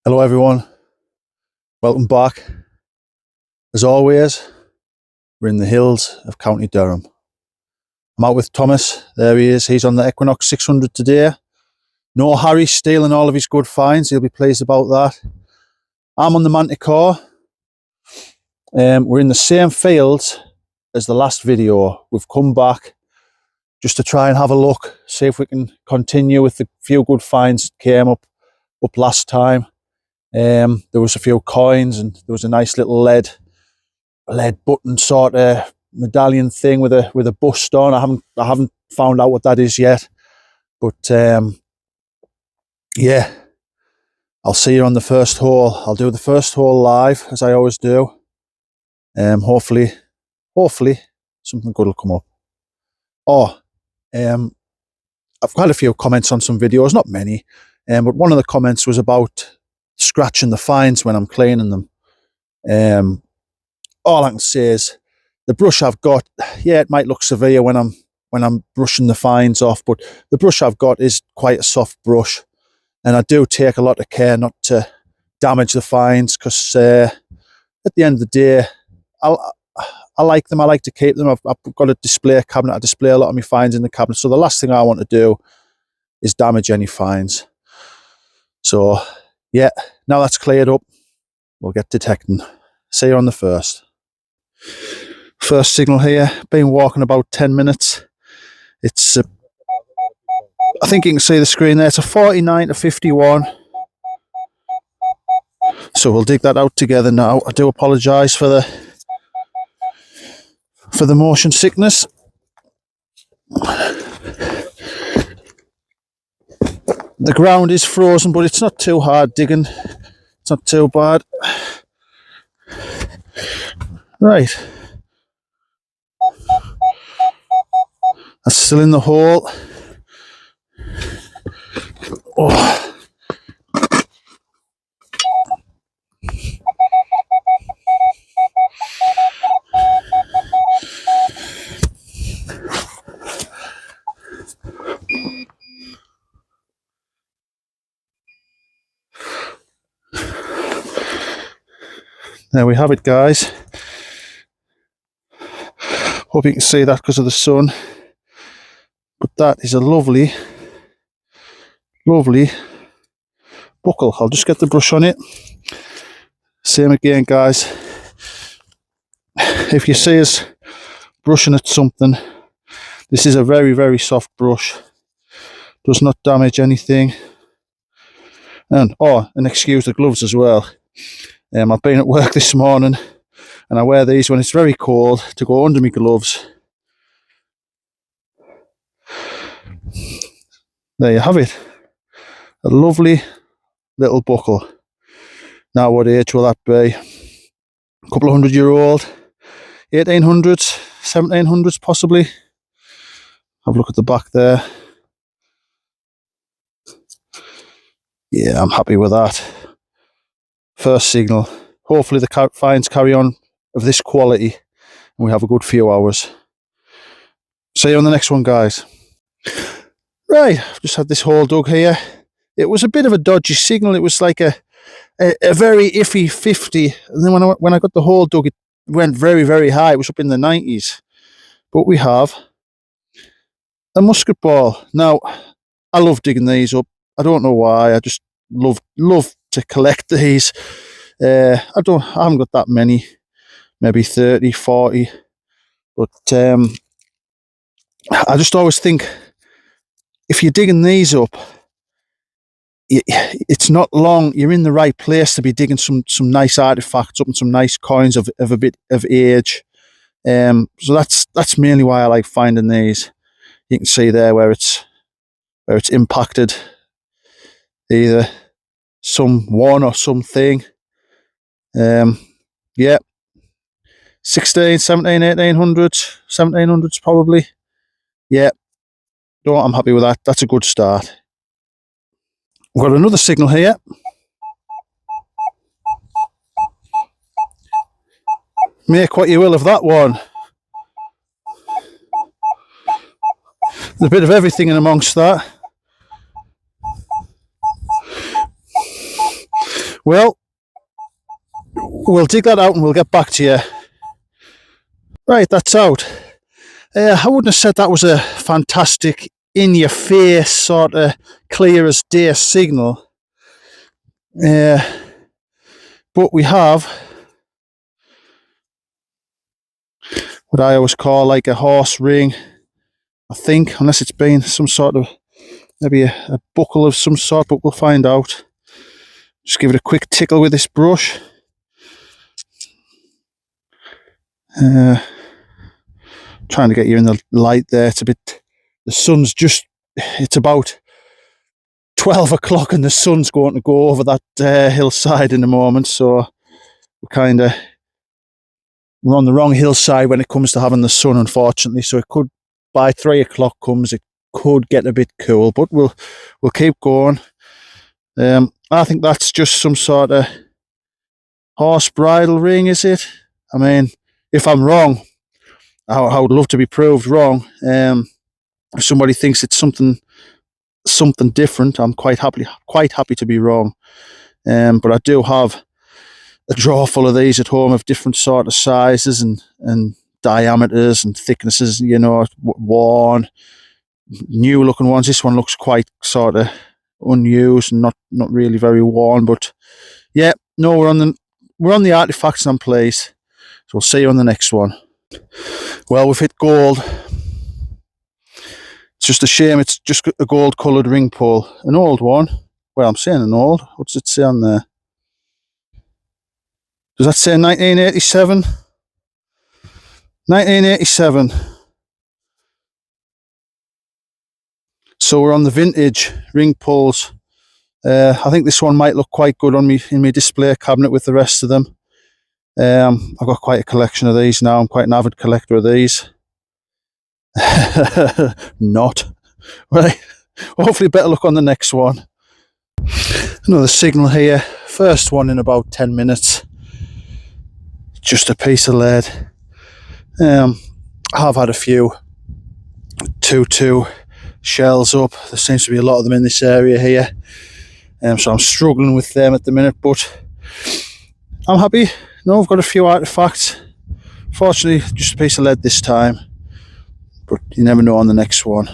Hello everyone, welcome back. As always, we're in the hills of County Durham. I'm out with Thomas, there he is, he's on the Equinox 600 today. No Harry stealing all of his good finds, he'll be pleased about that. I'm on the Manticore. We're in the same fields as the last video. We've come back just to try and have a look, see if we can continue with the few good finds that came up last time. There was a few coins and there was a nice little lead button sort of medallion thing with a bust on. I haven't found out what that is yet, but yeah, I'll see you on the first hole. I'll do the first hole live as I always do. Hopefully something good will come up. I've had a few comments on some videos, not many, but one of the comments was about scratching the finds when I'm cleaning them. All I can say is the brush I've got, yeah, it might look severe when I'm brushing the fines off, but the brush I've got is quite a soft brush, and I do take a lot of care not to damage the fines, because at the end of the day, I like them. I like to keep them. I've got a display cabinet. I display a lot of my fines in the cabinet, so the last thing I want to do is damage any fines. So yeah, now that's cleared up, we'll get detecting. See you on the first signal here. Been walking about 10 minutes. It's I think you can see the screen there. It's a 49 to 51. So we'll dig that out together now. I do apologise for the motion sickness. The ground is frozen, but it's not too hard digging. It's not too bad. Right. That's still in the hole. Oh. There we have it, guys. Hope you can see that because of the sun. But that is a lovely buckle. I'll just get the brush on it. Same again, guys. If you see us brushing at something, this is a very, very soft brush. Does not damage anything. And excuse the gloves as well. I've been at work this morning and I wear these when it's very cold to go under my gloves. There you have it. A lovely little buckle. Now what age will that be? A couple of 100-year-old? 1800s, 1700s possibly. Have a look at the back there. Yeah, I'm happy with that. First signal. Hopefully the finds carry on of this quality and we have a good few hours. See you on the next one, guys. Right, I've just had this hole dug here. It was a bit of a dodgy signal. It was like a very iffy 50, and then when I got the hole dug, it went very, very high. It was up in the 90s. But we have a musket ball. Now, I love digging these up. I don't know why. I just love to collect these. I haven't got that many, maybe 30, 40. But I just always think, if you're digging these up, it's not long. You're in the right place to be digging some nice artifacts up and some nice coins of a bit of age. So that's mainly why I like finding these. You can see there where it's impacted either someone or something. Yeah, 16, 17, 1800s, 1700s probably. Yeah, no, I'm happy with that. That's a good start. We've got another signal here. Make what you will of that one. There's a bit of everything in amongst that. Well, we'll dig that out and we'll get back to you. Right, that's out. I wouldn't have said that was a fantastic, in-your-face sort of clear as day signal. But we have what I always call like a horse ring, I think, unless it's been some sort of, maybe a buckle of some sort, but we'll find out. Just give it a quick tickle with this brush. Trying to get you in the light there. It's a bit, the sun's just, it's about 12 o'clock and the sun's going to go over that hillside in a moment, so we're on the wrong hillside when it comes to having the sun, unfortunately. So it could, by 3 o'clock comes, it could get a bit cool, but we'll keep going. I think that's just some sort of horse bridle ring, is it? I mean, if I'm wrong, I would love to be proved wrong. If somebody thinks it's something different, I'm quite happy to be wrong. But I do have a drawer full of these at home of different sort of sizes and diameters and thicknesses, you know, worn, new looking ones. This one looks quite sort of unused and not really very worn, but yeah, no, we're on the artifacts, and I'm pleased. So we'll see you on the next one. Well, we've hit gold. It's just a shame it's just a gold coloured ring pull. An old one. Well, I'm saying an old. What's it say on there? Does that say 1987? 1987. So we're on the vintage ring pulls. I think this one might look quite good on me in my display cabinet with the rest of them. I've got quite a collection of these now. I'm quite an avid collector of these. Not. Right. Hopefully better luck on the next one. Another signal here. First one in about 10 minutes. Just a piece of lead. I've had a few 2-2 shells up. There seems to be a lot of them in this area here. So I'm struggling with them at the minute, but I'm happy. No, I've got a few artifacts. Fortunately, just a piece of lead this time, but you never know on the next one.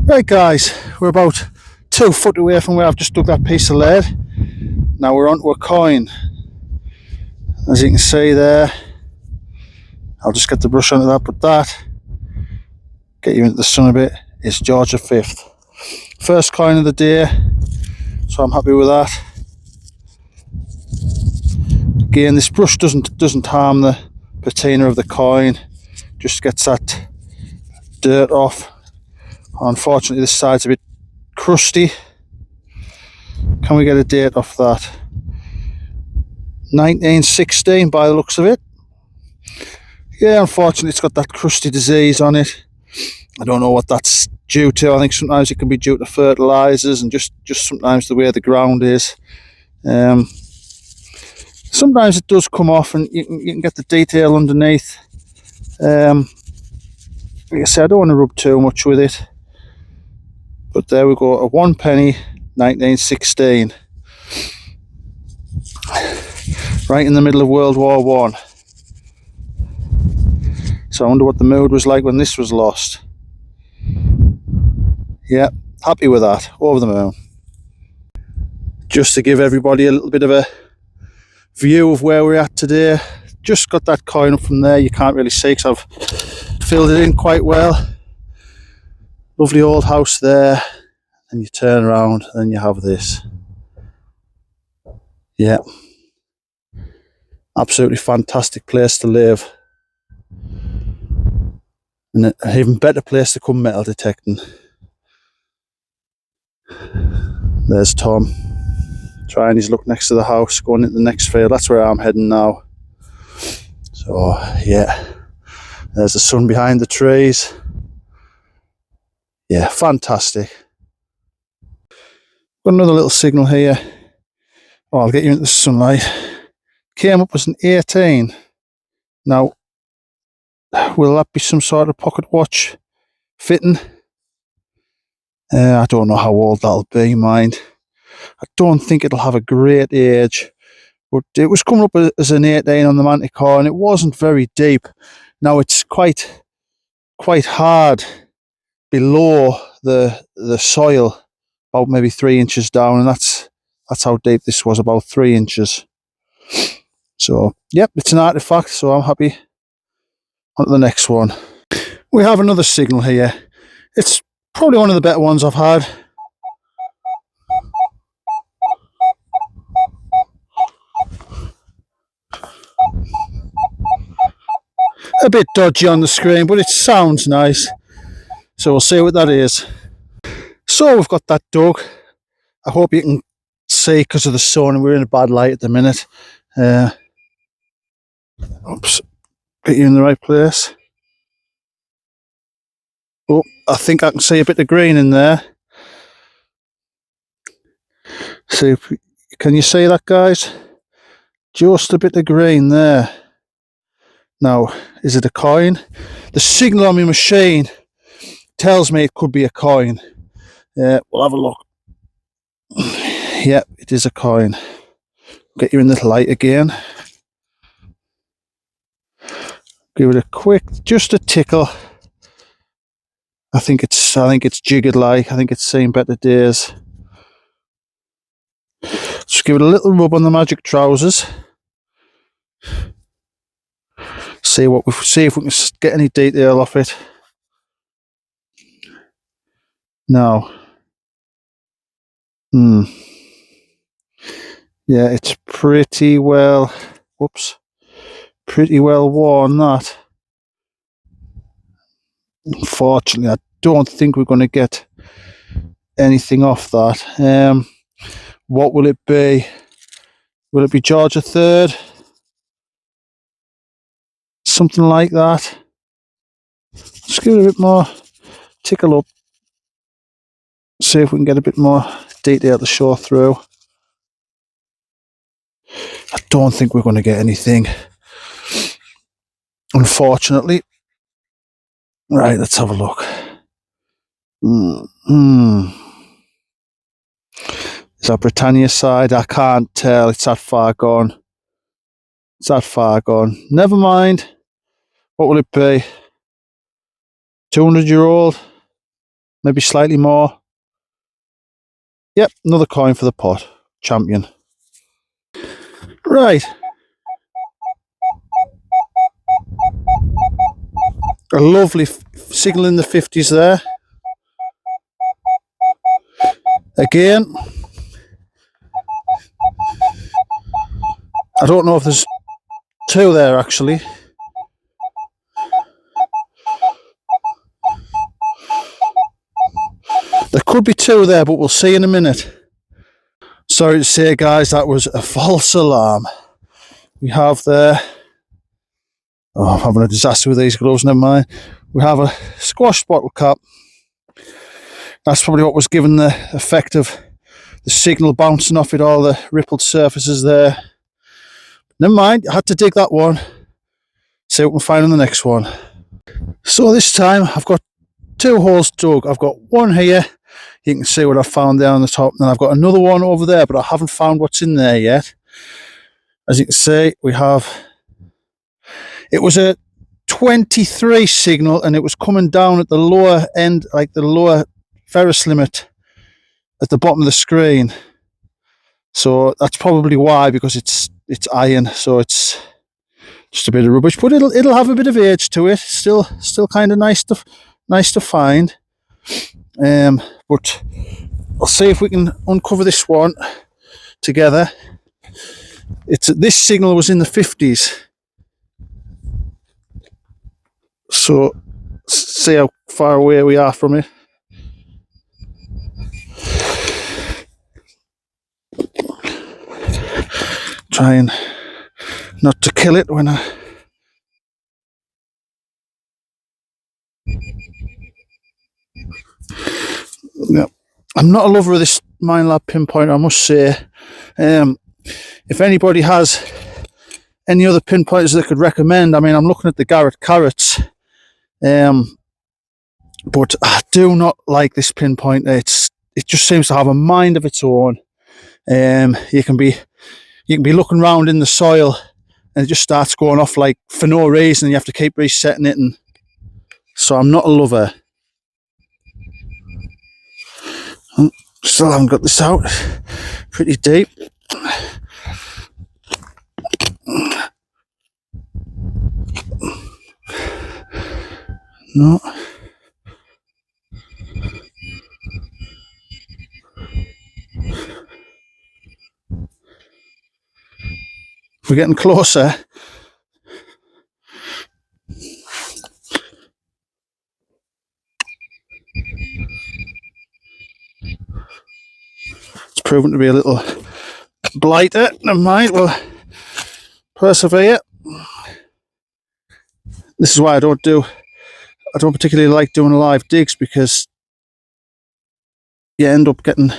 Right guys, we're about 2 foot away from where I've just dug that piece of lead. Now we're onto a coin. As you can see there, I'll just get the brush onto that, but that, get you into the sun a bit, is George V. First coin of the day, so I'm happy with that. Again, this brush doesn't harm the patina of the coin, just gets that dirt off. Unfortunately, this side's a bit crusty. Can we get a date off that? 1916 by the looks of it. Yeah, unfortunately it's got that crusty disease on it. I don't know what that's due to. I think sometimes it can be due to fertilizers and just sometimes the way the ground is. Sometimes it does come off and you can get the detail underneath. Like I said, I don't want to rub too much with it. But there we go, a 1 penny, 1916. Right in the middle of World War One. So I wonder what the mood was like when this was lost. Yeah, happy with that, over the moon. Just to give everybody a little bit of a view of where we're at today. Just got that coin up from there, you can't really see because I've filled it in quite well. Lovely old house there, and you turn around and you have this. Yeah, absolutely fantastic place to live, and an even better place to come metal detecting. There's Tom trying his luck next to the house, going into the next field. That's where I'm heading now. So yeah, there's the sun behind the trees. Yeah, fantastic. Got another little signal here. Oh, I'll get you into the sunlight. Came up as an 18. Now, will that be some sort of pocket watch fitting? I don't know how old that'll be, mind. I don't think it'll have a great age, but it was coming up as an 18 on the Manticore, and it wasn't very deep. Now it's quite hard below the soil, about maybe 3 inches down, and that's how deep this was, about 3 inches. So yep, it's an artifact, so I'm happy. On to the next one. We have another signal here. It's probably one of the better ones I've had. A bit dodgy on the screen, but it sounds nice. So we'll see what that is. So we've got that dug. I hope you can see because of the sun. We're in a bad light at the minute. Oops, get you in the right place. Oh, I think I can see a bit of green in there. See, can you see that, guys? Just a bit of green there. Now, is it a coin? The signal on my machine tells me it could be a coin. We'll have a look. Yep, it is a coin. Get you in the light again. Give it a quick, just a tickle. I think it's jiggered like. I think it's seen better days. Just give it a little rub on the magic trousers. See if we can get any detail off it. No. Yeah, it's pretty well. Whoops. Pretty well worn, that. Unfortunately, I don't think we're going to get anything off that. What will it be? Will it be George III? Something like that. Just give it a bit more tickle up. See if we can get a bit more detail to show through. I don't think we're going to get anything, unfortunately. Right, let's have a look. Is that Britannia side? I can't tell. It's that far gone. It's that far gone. Never mind. What will it be? 200-year-old? Maybe slightly more. Yep, another coin for the pot. Champion. Right. A lovely signal in the 50s there. Again. I don't know if there's two there actually. There could be two there, but we'll see in a minute. Sorry to say, guys, that was a false alarm. We have there... Oh, I'm having a disaster with these gloves, never mind. We have a squashed bottle cap. That's probably what was given the effect of the signal bouncing off it, all the rippled surfaces there. Never mind, I had to dig that one. See what we can find on the next one. So this time I've got two holes dug. I've got one here. You can see what I've found there on the top. And then I've got another one over there, but I haven't found what's in there yet. As you can see, we have... It was a 23 signal, and it was coming down at the lower end, like the lower ferrous limit at the bottom of the screen. So that's probably why, because it's iron, so it's just a bit of rubbish. But it'll have a bit of age to it. Still kind of nice to find. But I'll see if we can uncover this one together. This signal was in the 50s. So see how far away we are from it. Trying not to kill it when I... Yeah. I'm not a lover of this Minelab pinpointer, I must say. If anybody has any other pinpointers they could recommend, I mean, I'm looking at the Garrett Carrots. But I do not like this pinpointer. It just seems to have a mind of its own. You can be looking around in the soil and it just starts going off like for no reason. You have to keep resetting it, and so I'm not a lover. Still haven't got this out. Pretty deep. No. We're getting closer. It's proven to be a little blighter. Never mind, we'll persevere. This is why I don't particularly like doing live digs, because you end up getting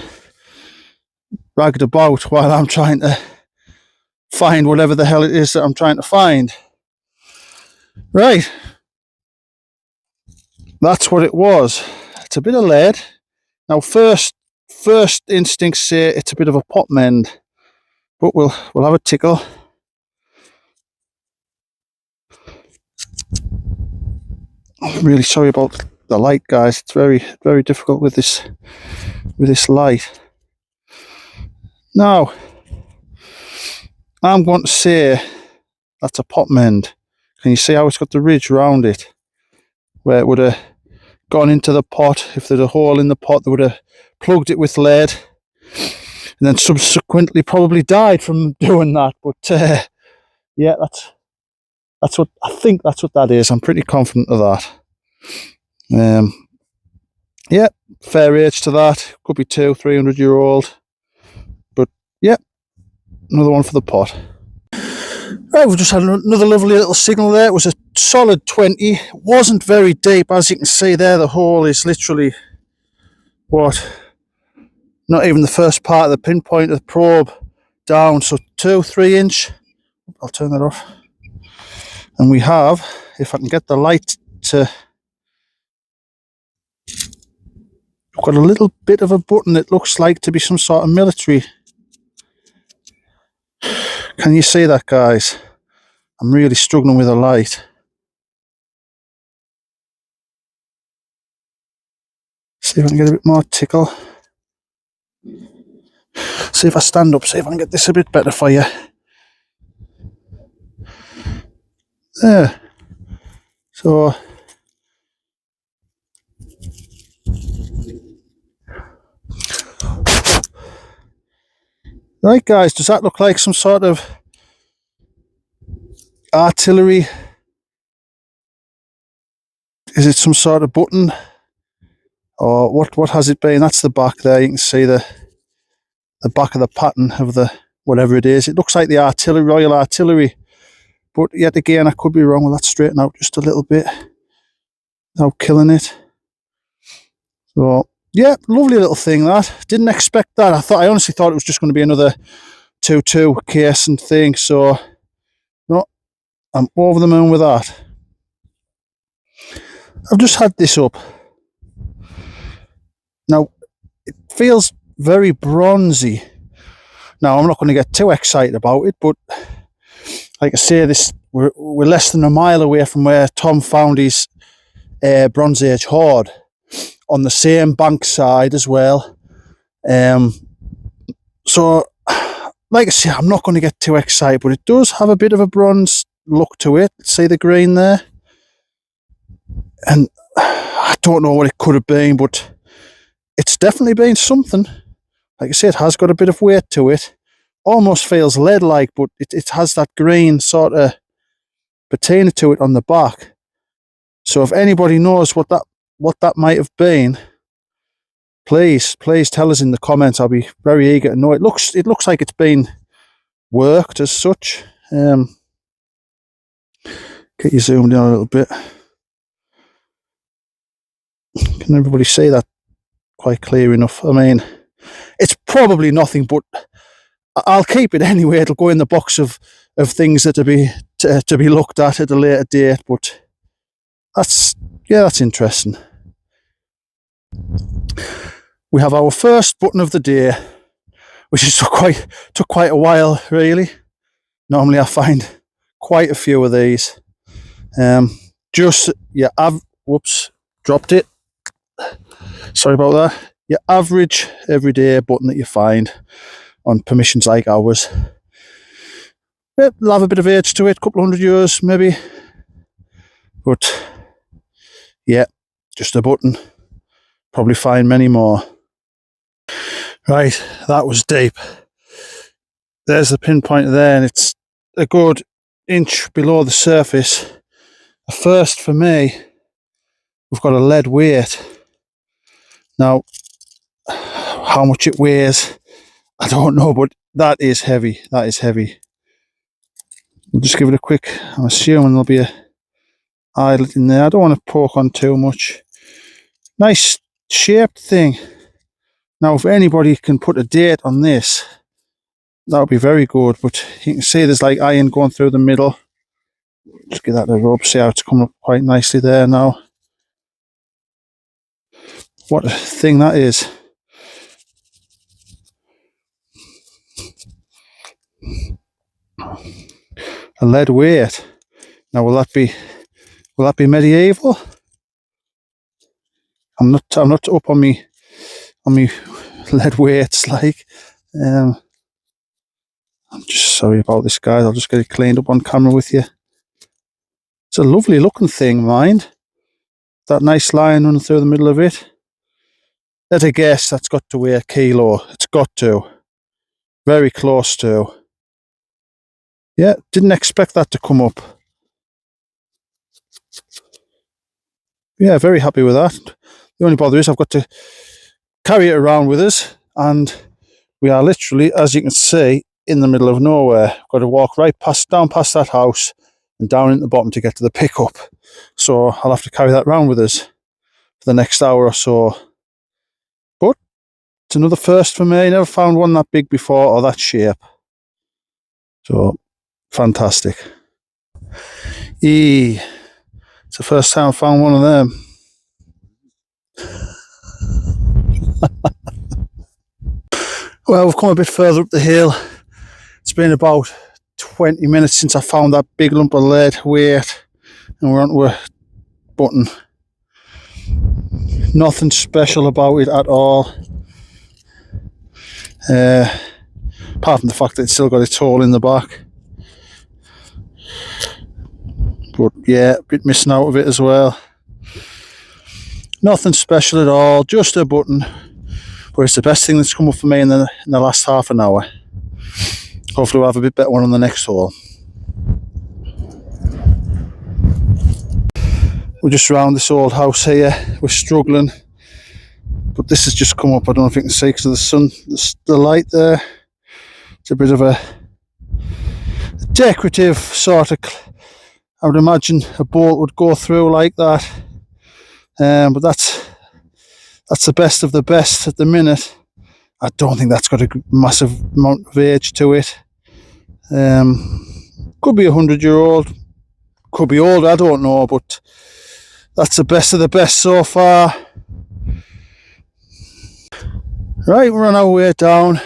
ragged about while I'm trying to find whatever the hell it is that I'm trying to find. Right, that's what it was. It's a bit of lead. Now, first instincts say it's a bit of a pot mend, but we'll have a tickle. I'm really sorry about the light, guys. It's very, very difficult with this light. Now, I'm going to say that's a pot mend. Can you see how it's got the ridge around it, where it would have gone into the pot? If there's a hole in the pot, they would have plugged it with lead, and then subsequently probably died from doing that. But yeah, that's what I think. That's what that is. I'm pretty confident of that. Yeah, fair age to that. Could be 200-300-year-old. But yeah, another one for the pot. Right, we've just had another lovely little signal there. It was a solid 20. It wasn't very deep, as you can see there. The hole is literally, not even the first part of the pinpoint of the probe down. So 2-3 inch. I'll turn that off. And we have, if I can get the light to, I've got a little bit of a button that looks like to be some sort of military. Can you see that, guys? I'm really struggling with the light. See if I can get a bit more tickle. See if I stand up, see if I can get this a bit better for you. There. So, right, guys, does that look like some sort of artillery? Is it some sort of button? Or what has it been? That's the back there. You can see the back of the pattern of the whatever it is. It looks like the artillery, Royal Artillery. But yet again, I could be wrong. Will that straighten out just a little bit without killing it? So, yeah, lovely little thing that. Didn't expect that. I honestly thought it was just going to be another 2-2 case and thing. So, no, I'm over the moon with that. I've just had this up. Now, it feels very bronzy. Now, I'm not going to get too excited about it, but like I say, we're less than a mile away from where Tom found his Bronze Age hoard, on the same bank side as well. So, like I say, I'm not going to get too excited, but it does have a bit of a bronze look to it. See the green there? And I don't know what it could have been, but it's definitely been something. Like I say, it has got a bit of weight to it. Almost feels lead-like, but it has that green sort of patina to it on the back. So if anybody knows what that might have been, please tell us in the comments. I'll be very eager to know. It looks like it's been worked as such. Get you zoomed in a little bit. Can everybody see that quite clear enough? I mean, it's probably nothing, but I'll keep it anyway. It'll go in the box of things that to be looked at a later date. But that's interesting. We have our first button of the day, which is took quite a while, really. Normally I find quite a few of these. Whoops, dropped it. Sorry about that. Your average everyday button that you find on permissions like ours. It'll have a bit of age to it, a couple hundred years maybe. But yeah, just a button. Probably find many more. Right, that was deep. There's the pinpoint there, and it's a good inch below the surface. The first for me, we've got a lead weight. Now, how much it weighs, I don't know, but that is heavy. That is heavy. We'll just give it a quick, I'm assuming there'll be a eyelet in there. I don't want to poke on too much. Nice shaped thing. Now, if anybody can put a date on this, that would be very good. But you can see there's like iron going through the middle. Just give that a rub, see how it's coming up quite nicely there now. What a thing that is. A lead weight. Now will that be medieval? I'm not up on me lead weights like. I'm just sorry about this, guys. I'll just get it cleaned up on camera with you. It's a lovely looking thing, mind. That nice line running through the middle of it. At a guess, that's got to weigh a kilo. It's got to. Very close to. Yeah, didn't expect that to come up. Yeah, very happy with that. The only bother is I've got to carry it around with us, and we are literally, as you can see, in the middle of nowhere. Got to walk down past that house and down into the bottom to get to the pickup. So I'll have to carry that around with us for the next hour or so. But it's another first for me. Never found one that big before or that shape. So fantastic. It's the first time I found one of them. Well, we've come a bit further up the hill. It's been about 20 minutes since I found that big lump of lead weight, and we're onto a button. Nothing special about it at all, apart from the fact that it's still got its hole in the back. But yeah, a bit missing out of it as well. Nothing special at all, just a button. But it's the best thing that's come up for me in the last half an hour. Hopefully we'll have a bit better one on the next hole. We're just around this old house here. We're struggling, but this has just come up. I don't know if you can see because of the sun, the light there. It's a bit of a decorative sort of, I would imagine a bolt would go through like that. But that's the best of the best at the minute. I don't think that's got a massive amount of age to it. Could be 100-year-old, could be older, I don't know, but that's the best of the best so far. Right, we're on our way down,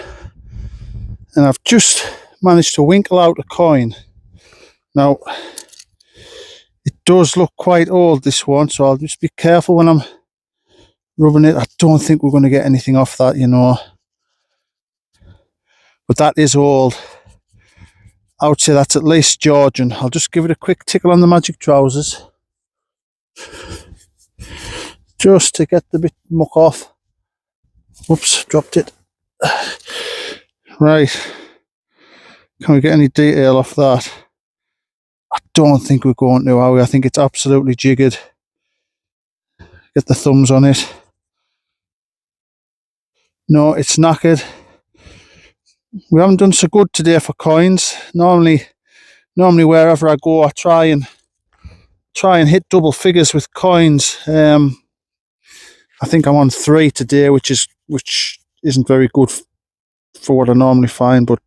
and I've just managed to winkle out a coin. Now, it does look quite old, this one, so I'll just be careful when I'm rubbing it. I don't think we're going to get anything off that, you know. But that is old. I would say that's at least Georgian. I'll just give it a quick tickle on the magic trousers, just to get the bit muck off. Whoops, dropped it. Right. Can we get any detail off that? I don't think we're going to, are we? I think it's absolutely jiggered. Get the thumbs on it. No, it's knackered. We haven't done so good today for coins. Normally wherever I go, I try and hit double figures with coins. I think I'm on 3 today, which isn't very good for what I normally find. But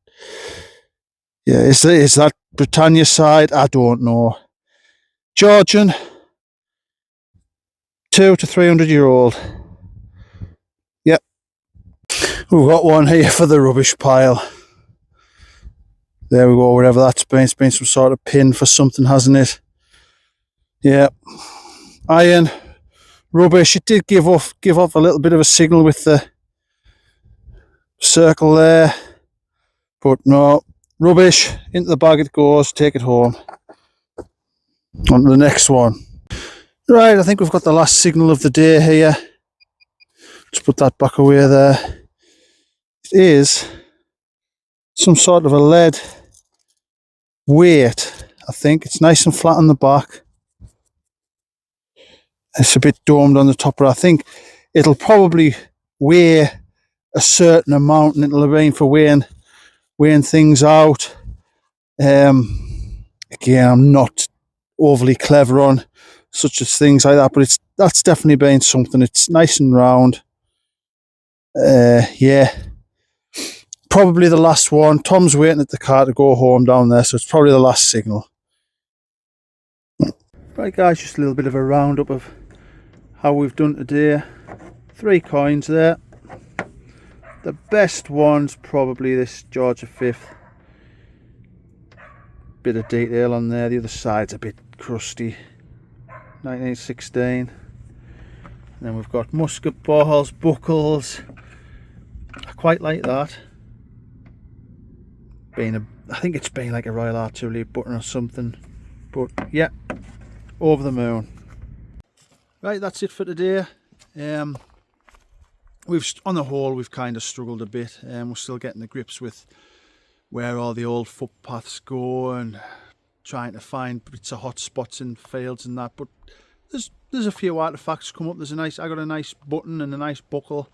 yeah, is that Britannia side? I don't know. Georgian, 200 to 300-year-old. We've got one here for the rubbish pile. There we go, wherever that's been. It's been some sort of pin for something, hasn't it? Yeah. Iron, rubbish. It did give off a little bit of a signal with the circle there. But no, rubbish. Into the bag it goes. Take it home. On to the next one. Right, I think we've got the last signal of the day here. Let's put that back away there. It is some sort of a lead weight, I think. It's nice and flat on the back. It's a bit domed on the top, but I think it'll probably weigh a certain amount, and it'll have been for weighing things out. Again, I'm not overly clever on such as things like that, but that's definitely been something. It's nice and round. Yeah, probably the last one. Tom's waiting at the car to go home down there, so it's probably the last signal. Right guys, just a little bit of a roundup of how we've done today. 3 coins there. The best one's probably this George V. Bit of detail on there. The other side's a bit crusty. 1916. And then we've got musket balls, buckles. I quite like that. I think it's been like a Royal Artillery button or something. But yeah, over the moon. Right, that's it for today. On the whole, we've kind of struggled a bit. We're still getting the grips with where all the old footpaths go and trying to find bits of hot spots in fields and that. But there's a few artifacts come up. I got a nice button and a nice buckle,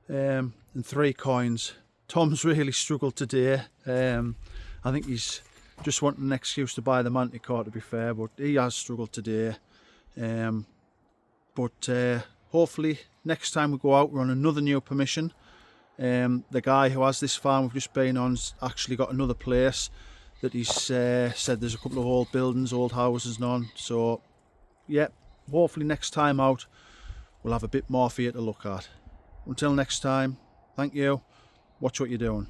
and 3 coins. Tom's really struggled today. I think he's just wanting an excuse to buy the Manticore, to be fair, but he has struggled today. Hopefully next time we go out, we're on another new permission. The guy who has this farm we've just been on's actually got another place that he's said there's a couple of old buildings, old houses and on. So yeah, hopefully next time out we'll have a bit more for you to look at. Until next time, thank you. Watch what you're doing.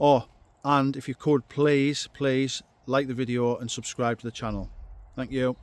Oh, and if you could please like the video and subscribe to the channel. Thank you.